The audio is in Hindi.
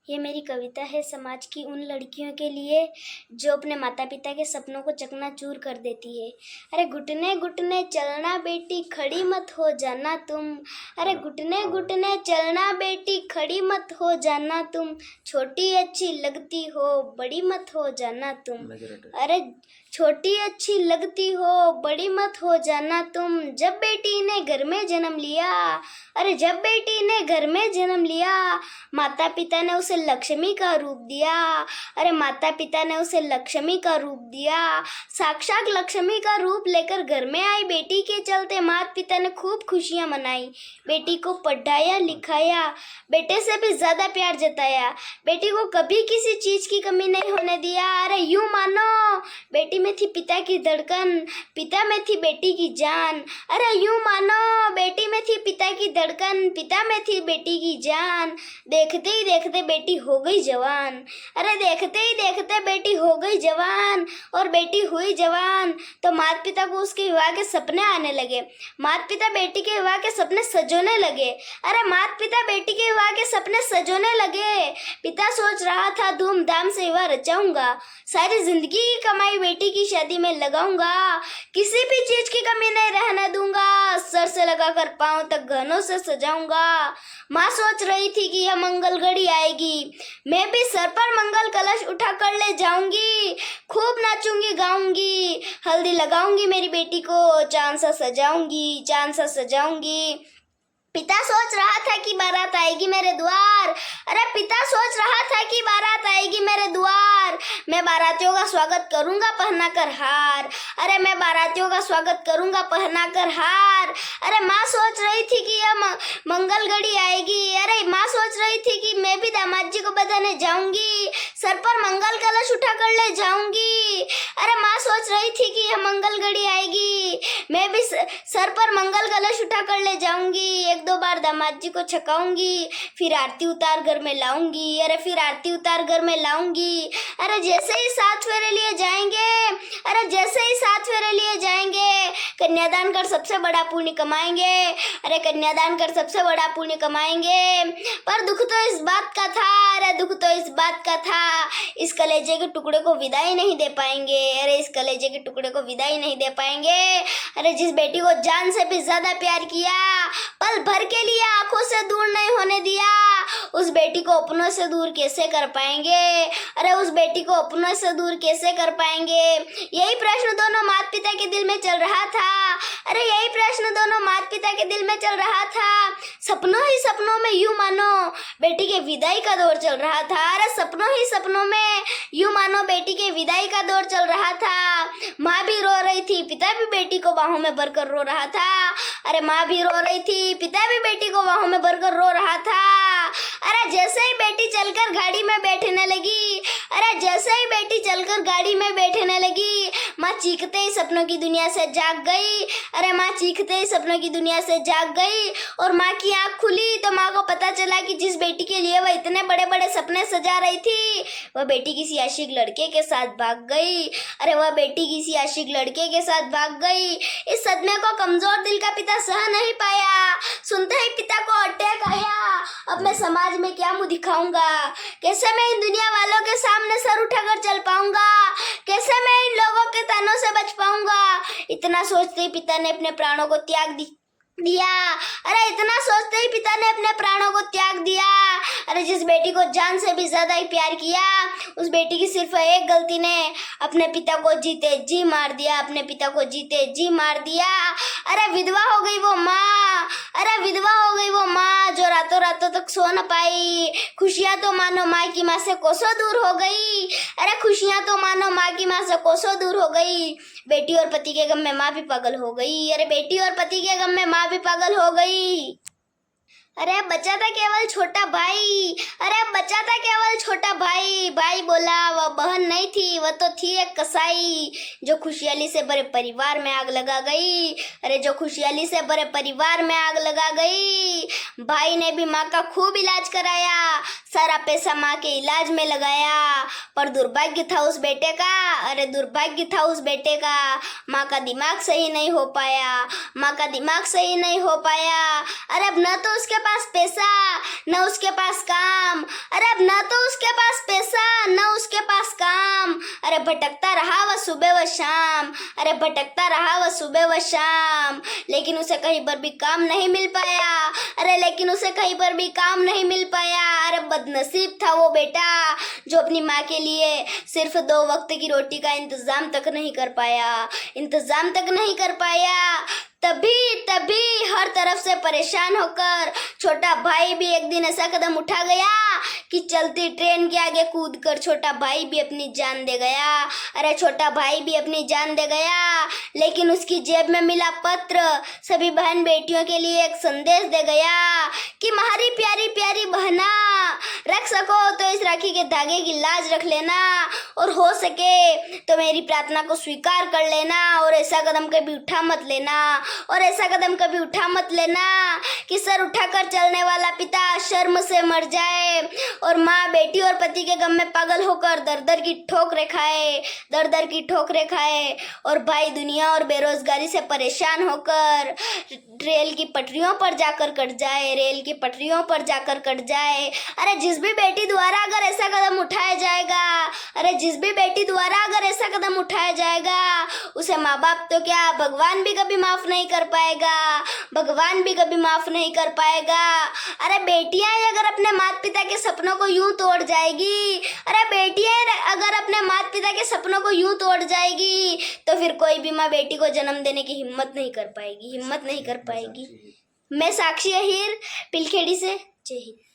ये मेरी कविता है समाज की उन लड़कियों के लिए जो अपने माता पिता के सपनों को चकनाचूर कर देती है। अरे घुटने घुटने चलना बेटी, खड़ी मत हो जाना तुम। अरे घुटने घुटने चलना बेटी, खड़ी मत हो जाना तुम। छोटी अच्छी लगती हो, बड़ी मत हो जाना तुम। अरे छोटी अच्छी लगती हो, बड़ी मत हो जाना तुम। जब बेटी ने घर में जन्म लिया, अरे जब बेटी ने घर में जन्म लिया, माता पिता ने उसे लक्ष्मी का रूप दिया। अरे माता पिता ने उसे लक्ष्मी का रूप दिया। साक्षात लक्ष्मी का रूप लेकर घर में आई बेटी के चलते माता पिता ने खूब खुशियां मनाई। बेटी को पढ़ाया लिखाया, बेटे से भी ज्यादा प्यार जताया। बेटी को कभी किसी चीज की कमी नहीं होने दिया। अरे यूं मानो बेटी में थी पिता की धड़कन, पिता में थी बेटी की जान। अरे यूं मानो बेटी में थी पिता की धड़कन, पिता में थी बेटी की जान। देखते ही देखते बेटी हो गई जवान। अरे देखते ही देखते बेटी हो गई जवान। और बेटी हुई जवान तो माता पिता को उसके विवाह के सपने आने लगे। माता पिता बेटी के विवाह के सपने सजोने लगे। अरे माता पिता बेटी के विवाह के सपने सजोने लगे। पिता सोच रहा था धूमधाम से विवाह रचाऊंगा, सारी जिंदगी की कमाई बेटी की शादी में लगाऊंगा, किसी भी चीज की कमी नहीं रहने दूंगा, सर से लगाकर पांव तक गहनों से सजाऊंगा। माँ सोच रही थी कि यह मंगल घड़ी आएगी, मैं भी सर पर मंगल कलश उठा कर ले जाऊंगी, खूब नाचूंगी गाऊंगी, हल्दी लगाऊंगी मेरी बेटी को, चांद सा सजाऊंगी, चांद सा सजाऊंगी। पिता सोच रहा था कि बारात आएगी मेरे द्वार। अरे पिता सोच रहा था कि बारात आएगी मेरे द्वार, मैं बारातियों का स्वागत करूंगा पहना कर हार। अरे मैं बारातियों का स्वागत करूंगा पहना कर हार। अरे माँ सोच रही थी कि यह मंगल घड़ी आएगी। अरे माँ सोच रही थी कि मैं भी दामाद जी को बधाने जाऊंगी, सर पर मंगल कलश उठा कर ले जाऊंगी। अरे माँ सोच रही थी कि यह मंगल घड़ी आएगी, मैं भी सर पर मंगल कलश उठा कर ले जाऊंगी, एक दो बार दामाद जी को छकाऊंगी, फिर आरती उतार घर में लाऊंगी। अरे फिर आरती उतार घर में लाऊंगी। अरे जैसे ही 7 फेरे लिए जाएंगे, अरे जैसे ही 7 फेरे लिए जाएंगे, कन्यादान कर सबसे बड़ा पुण्य कमाएंगे। अरे कन्यादान कर सबसे बड़ा पुण्य कमाएंगे। पर दुख तो इस बात का था, अरे दुख तो इस बात का था, इस कलेजे के टुकड़े को विदाई नहीं दे पाएंगे। अरे इस कलेजे के टुकड़े को विदाई नहीं दे पाएंगे। अरे जिस बेटी को जान से भी ज्यादा प्यार किया, पल भर के लिए आंखों से दूर नहीं होने दिया, उस बेटी को अपनों से दूर कैसे कर पाएंगे। अरे उस बेटी को अपनों से दूर कैसे कर पाएंगे। यही प्रश्न दोनों माता पिता के दिल में चल रहा था। अरे यही प्रश्न दोनों माता पिता के दिल में चल रहा था। सपनों ही सपनों में यूं मानो बेटी के विदाई का दौर चल रहा था। अरे सपनों ही सपनों में यूं मानो बेटी के विदाई का दौर चल रहा था। माँ भी रो रही थी, पिता भी बेटी को बाहों में भरकर रो रहा था। अरे माँ भी रो रही थी, पिता भी बेटी को बाहों में भरकर रो रहा था। अरे जैसे ही बेटी चलकर गाड़ी में बैठने लगी, अरे जैसे ही बेटी चलकर गाड़ी में बैठने लगी, माँ चीखते ही सपनों की दुनिया से जाग गई। अरे माँ चीखते ही सपनों की दुनिया से जाग गई और माँ की आंख खुली तो माँ को पता चला कि जिस बेटी के लिए वह इतने बड़े बड़े सपने सजा रही थी, वह बेटी किसी आशिक लड़के के साथ भाग गई। अरे वह बेटी किसी आशिक लड़के के साथ भाग गई। इस सदमे को कमजोर दिल का पिता सह नहीं पाया। सुनते ही पिता को अटैक आया। अब मैं समाज में क्या मुंह दिखाऊंगा, कैसे मैं इन दुनिया वालों के सामने सर उठाकर चल पाऊंगा, कैसे मैं इन लोगों के तानों से बच पाऊंगा। इतना सोचते ही पिता ने अपने प्राणों को त्याग दिया। अरे इतना सोचते ही पिता ने अपने प्राणों को त्याग दिया। अरे जिस बेटी को जान से भी ज्यादा ही प्यार किया, उस बेटी की सिर्फ एक गलती ने अपने पिता को जीते जी मार दिया, अपने पिता को जीते जी मार दिया। अरे विधवा हो गई वो माँ, अरे विधवा हो गई वो माँ जो रातों रातों तक सो न पाई। खुशियां तो मानो माँ की माँ से कोसों दूर हो गई। अरे खुशियां तो मानो माँ की माँ से कोसों दूर हो गई। बेटी और पति के गम में माँ भी पागल हो गई। अरे बेटी और पति के गम में माँ भी पागल हो गई। अरे बचा था केवल छोटा भाई, अरे बचा था केवल छोटा भाई। भाई बोला वह बहन नहीं थी, वह तो थी एक कसाई जो खुशहाली से भरे परिवार में आग लगा गई। अरे जो खुशहाली से भरे परिवार में आग लगा गई। भाई ने भी माँ का खूब इलाज कराया, सारा पैसा माँ के इलाज में लगाया, पर दुर्भाग्य था उस बेटे का। अरे दुर्भाग्य था उस बेटे का, माँ का दिमाग सही नहीं हो पाया, माँ का दिमाग सही नहीं हो पाया। अरे अब न तो उसके पास पैसा न उसके पास काम, अरे अब न तो उसके पास पैसा न उसके पास काम। अरे भटकता रहा वह सुबह व शाम, अरे भटकता रहा वह सुबह व शाम, लेकिन उसे कहीं पर भी काम नहीं मिल पाया। अरे लेकिन उसे कहीं पर भी काम नहीं मिल पाया। अरे बदनसीब था वो बेटा जो अपनी माँ के लिए सिर्फ 2 वक्त की रोटी का इंतजाम तक नहीं कर पाया, इंतजाम तक नहीं कर पाया। तभी हर तरफ से परेशान होकर छोटा भाई भी एक दिन ऐसा कदम उठा गया कि चलती ट्रेन के आगे कूदकर छोटा भाई भी अपनी जान दे गया। अरे छोटा भाई भी अपनी जान दे गया, लेकिन उसकी जेब में मिला पत्र सभी बहन बेटियों के लिए एक संदेश दे गया कि हमारी प्यारी प्यारी बहना, रख सको तो इस राखी के धागे की लाज रख लेना, और हो सके तो मेरी प्रार्थना को स्वीकार कर लेना, और ऐसा कदम कभी उठा मत लेना, और ऐसा कदम कभी उठा मत लेना कि सर उठाकर चलने वाला पिता शर्म से मर जाए, और माँ बेटी और पति के गम में पागल होकर दर दर की ठोकरें खाए, दर दर की ठोकरें खाए, और भाई दुनिया और बेरोजगारी से परेशान होकर रेल की पटरियों पर जाकर कट जाए, रेल की पटरियों पर जाकर कट जाए। अरे जिस भी बेटी द्वारा अगर ऐसा कदम उठाया जाएगा, अरे जिस भी बेटी द्वारा अगर ऐसा कदम उठाया जाएगा, उसे माँ बाप तो क्या भगवान भी कभी माफ नहीं कर पाएगा, भगवान भी कभी माफ नहीं कर पाएगा। अरे बेटियां अगर अपने माता पिता के सपनों को यूं तोड़ जाएगी, अरे बेटियां अगर अपने माता पिता के सपनों को यूं तोड़ जाएगी, तो फिर कोई भी माँ बेटी को जन्म देने की हिम्मत नहीं कर पाएगी, हिम्मत नहीं कर पाएगी। मैं साक्षी अहीर, पिलखेड़ी से। जय हिंद।